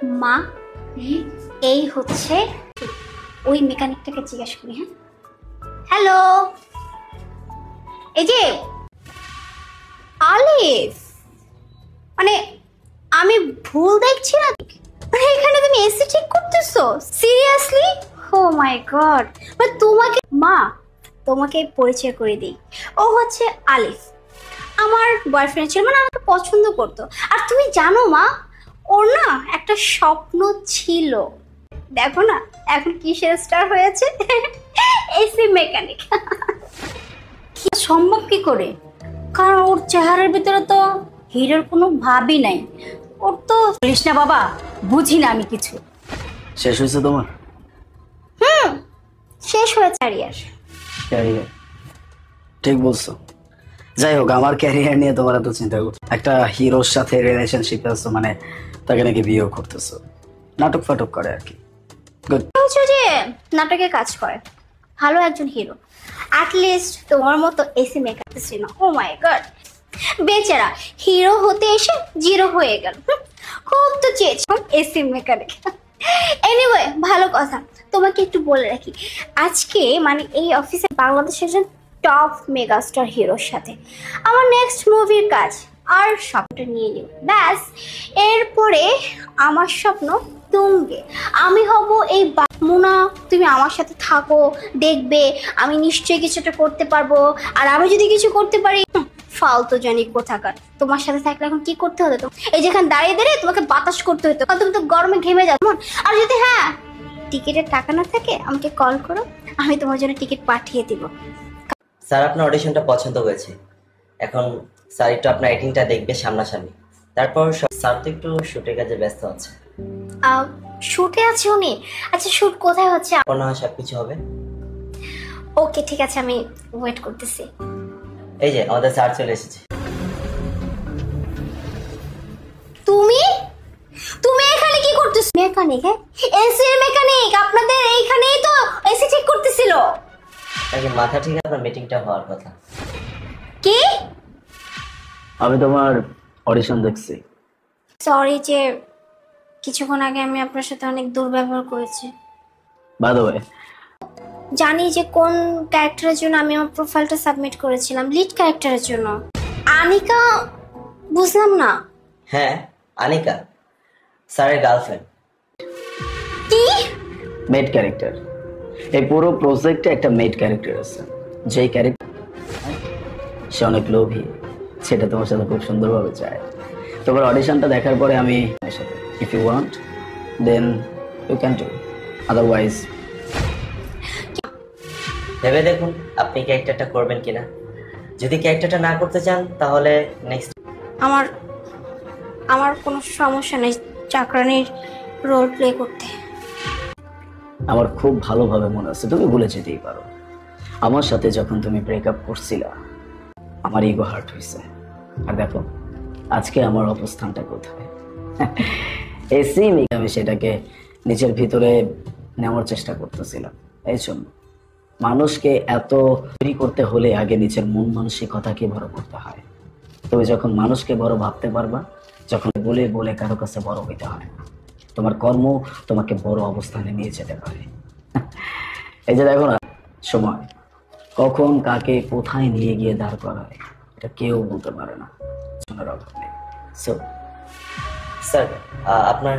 মা এই হচ্ছে ওই মেকানিকটাকে জিজ্ঞেস করি। হ্যাঁ হ্যালো, এই যে আলিফ, মানে আমি ভুল দেখছি না? মানে এখানে তুমি এসি ঠিক করতেছো? সিরিয়াসলি? ও মাই গড। মানে তোমাকে মা, তোমাকে পরিচয় করে দিই, ও হচ্ছে আলিফ, আমার বয়ফ্রেন্ড ছিল, মানে আমাকে পছন্দ করতো। আর তুমি জানো মা, ওর না একটা স্বপ্ন ছিল, দেখো না এখন কিসের স্টার হয়েছে, এসি মেকানিক। কি সম্ভব কি করে? কারণ ওর চেহারার ভিতরে তো হিরোর কোনো ভাবই নাই। ওর তো বলিস না বাবা, বুঝি না আমি কিছু। শেষ হয়েছে তোমার? শেষ হয়েছে ক্যারিয়ার। ঠিক বলছো। যাই হোক, আমার ক্যারিয়ার নিয়ে তোমার এত চিন্তা করছো? একটা হিরোর সাথে রিলেশনশিপে আছো, মানে তাকে নাকি বিয়েও করতেছো, নাটক ফাটক করে আর কি। হচ্ছে যে নাটকে কাজ করে, ভালো একজন হিরো। অ্যাটলিস্ট তোমার মতো এসি মেকানিক ছিল। ও মাই গড, বেচারা হিরো হতে এসে জিরো হয়ে গেল। খুব তো চেয়েছিলাম এসি মেকানিক। এনিওয়ে, ভালো কথা। তোমাকে একটু বলে রাখি, আজকে মানে এই অফিসে বাংলাদেশের একজন টপ মেগাস্টার হিরোর সাথে আমার নেক্সট মুভির কাজ, আর স্বপ্নটা নিয়ে নিও ব্যাস। এরপরে আমার স্বপ্ন তুঙ্গে, আমি হব এই মুনা, তুমি আমার সাথে থাকো, দেখবে আমি নিশ্চয়ই কিছুটা করতে পারবো। আর আমি যদি কিছু করতে পারি, ফালতু জানি কোথাকার। তোমার সাথে থাকলে এখন কি করতে হতো? এই যেখানে দাঁড়িয়ে দাঁড়িয়ে তোমাকে বাতাস করতে হতো, তুমি তো গরমে ঘেমে যাও। আর যদি টিকিটের টাকা না থাকে, আমাকে কল করো, আমি তোমার জন্য টিকিট পাঠিয়ে দিব। স্যার আপনার অডিশনটা পছন্দ হয়েছে, এখন স্যার একটু আপনার এডিটিংটা দেখবে সামনাসামনি, তারপর স্যার তো একটু শুটের কাজে ব্যস্ত আছে। শুটে আছে উনি? আচ্ছা, শুট কোথায় হচ্ছে? মনে হয় সবকিছু হবে। ওকে ঠিক আছে, আমি ওয়েট করতেছি। এই যে আমাদের স্যার চলে এসেছে। তুমি তুমি এখানে কি করতেছ? মেকানিক? হ্যাঁ, এসি মেকানিক। আপনাদের এইখানেই তো এসি ঠিক করতেছিল। নাকি মাথা ঠিক আপনার মিটিংটা হওয়ার কথা। কি? আমি তোমার অডিশন দেখছি। সরি যে কিছুক্ষণ আগে আমি আপনার সাথে অনেক দুর্ব্যবহার করেছি। বাই দ্য ওয়ে, জানি যে কোন ক্যারেক্টারের জন্য আমি আমার প্রোফাইলটা সাবমিট করেছিলাম, লিড ক্যারেক্টারের জন্য। আনিকা? বুঝলাম না। হ্যাঁ, আনিকা স্যারের গার্লফ্রেন্ড। কি? Made character. এই পুরো প্রজেক্টে একটা মেড ক্যারেক্টার আছে, যেই ক্যারেক্টার সে অনেক লোভী, সেটা তোমার সাথে খুব সুন্দরভাবে চায়। তোমার অডিশনটা দেখার পরে আমি, if you want then you can do, otherwise ভেবে দেখুন আপনি ক্যারেক্টারটা করবেন কিনা। যদি ক্যারেক্টারটা না করতে চান তাহলে নেক্সট। আমার কোনো সমস্যা নেই চাকরানির রোল প্লে করতে। আমার খুব ভালোভাবে মনে আছে, তুমি ভুলে যেতেই পারো। আমার সাথে যখন তুমি ব্রেকআপ করছিলা, আমার ইগো হার্ট হয়েছে। আর দেখো আজকে আমার অবস্থানটা কোথায়। এসি আমি সেটাকে নিজের ভিতরে নেওয়ার চেষ্টা করতেছিলাম। এই জন্য মানুষকে এত তৈরি করতে হলে আগে নিজের মন মানসিকতাকে বড় করতে হয়। তুমি যখন মানুষকে বড় ভাবতে পারবা, যখন বলে বলে কারো কাছে বড় হইতে হয় না, তোমার কর্ম তোমাকে বড় অবস্থানে নিয়ে যেতে পারে। এই যে দেখো না, সময় কখন কাকে কোথায় নিয়ে গিয়ে দাঁড় করায় এটা কেউ বলতে পারে না। সো স্যার আপনার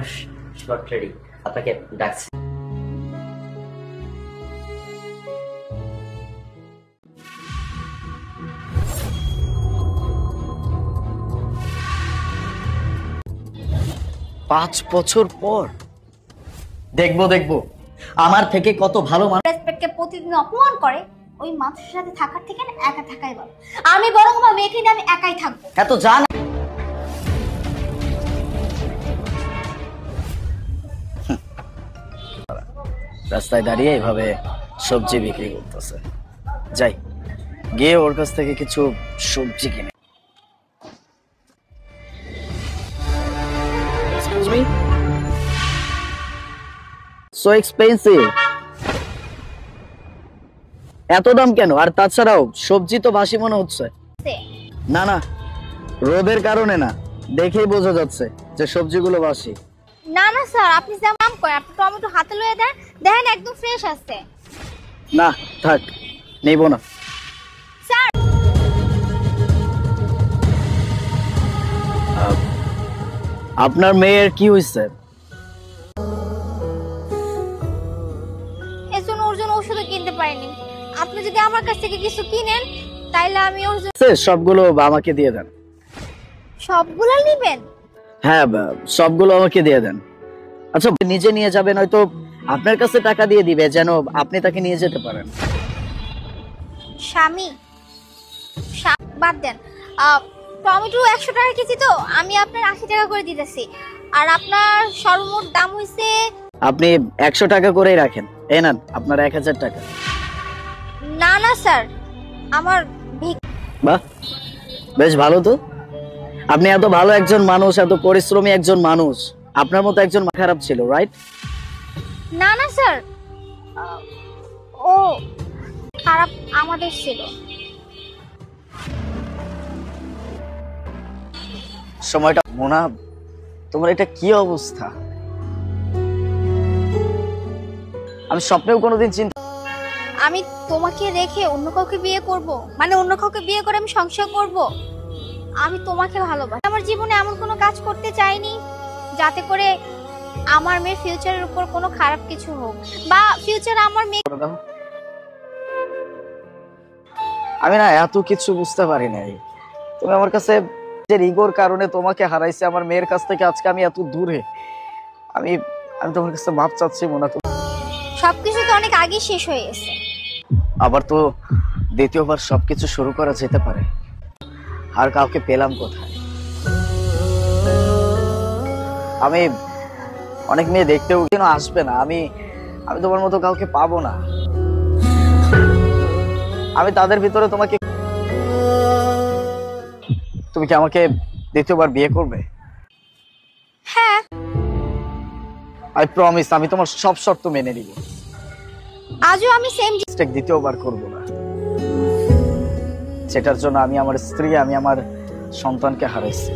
শর্ট রেডি, আপনাকে ডাকছি। পাঁচ বছর পর দেখবো আমার থেকে কত ভালো মানুষ রেসপেক্টকে প্রতিদিন অপমান করে, ওই মানুষের সাথে থাকার থেকে না একা থাকাই ভালো। আমি বরং আমার মেয়েকে নিয়ে আমি একাই থাকবো। এত জান। রাস্তায় দাঁড়িয়ে এভাবে সবজি বিক্রি করতেছে, যাই গিয়ে ওর কাছ থেকে কিছু সবজি কিনে। So expensive. এত দাম কেন? আর তাছাড়াও সবজি তো বাসি মনে হচ্ছে। না না, রোদের কারণে না, দেখেই বোঝা যাচ্ছে যে সবজিগুলো বাসি। না না স্যার, আপনি যেমন কাম করেন, আপনি টমেটো হাতে লয়ে দেন, দেখেন একদম ফ্রেশ আছে। না থাক, নেব না। স্যার আপনার মেয়ের কি হয়েছে? এর জন্য ওর জন্য ওষুধও কিনতে পারিনি। আপনি যদি আমার কাছ থেকে কিছু কিনেন তাইলে আমি ওর জন্য সবগুলো আমাকে দিয়ে দেন। সবগুলো নিবেন? হ্যাঁ, সবগুলো আমাকে দিয়ে দেন। আচ্ছা, নিজে নিয়ে যাবেন, হয়তো আপনার কাছে টাকা দিয়ে দিবে যেন আপনি তাকে নিয়ে যেতে পারেন। স্বামী বাদ দেন। টমেটো 100 টাকা কেজি, তো আমি আপনার 80 টাকা করে দিতেছি। আর আপনার সর্বমোট দাম হইছে, আপনি 100 টাকা করেই রাখেন। এই নেন আপনার 1000 টাকা। না না স্যার, আমার বাহ, বেশ ভালো তো। আপনি এত ভালো একজন মানুষ, এত পরিশ্রমী একজন মানুষ, আপনার মতো একজন খারাপ ছিল, রাইট? না না স্যার, ও খারাপ আমাদের ছিল। সময়টা মোনা, তোমার এটা কি অবস্থা? আমি স্বপ্নেও কোনোদিন চিন্তা আমি তোমাকে রেখে অন্য কাউকে বিয়ে করব, মানে অন্য কাউকে বিয়ে করে আমি সংসার করব? আমি তোমাকে ভালোবাসি। আমার জীবনে এমন কোনো কাজ করতে চাইনি যাতে করে আমার মেয়ের ফিউচারের উপর কোনো খারাপ কিছু হোক, বা ফিউচার আমার মেয়ে। করে দাও। আমি না এত কিছু বুঝতে পারি নাই। তুমি আমার কাছে যে ইগোর কারণে তোমাকে হারাইছে, আমার মেয়ের কাছ থেকে আজকে আমি এত দূরে। আমি আমি তোমার কাছে মাপ চাচ্ছি মোনা। সবকিছু তো অনেক আগে শেষ হয়ে গেছে। আবার তো দ্বিতীয়বার সবকিছু শুরু করা যেতে পারে। আর কাউকে পেলাম কোথায়? আমি অনেক মেয়ে দেখতেও কেন আসবে না, আমি আমি তোমার মতো কাউকে পাবো না। আমি তাদের ভিতরে তোমাকে, তুমি কি আমাকে দ্বিতীয়বার বিয়ে করবে? হ্যাঁ, আই প্রমিস, আমি তোমার সব শর্ত মেনে নিব। আজও আমি সেম মিস্টেক দ্বিতীয়বার করব না, যেটার জন্য আমি আমার স্ত্রী, আমি আমার সন্তানকে হারাইছি।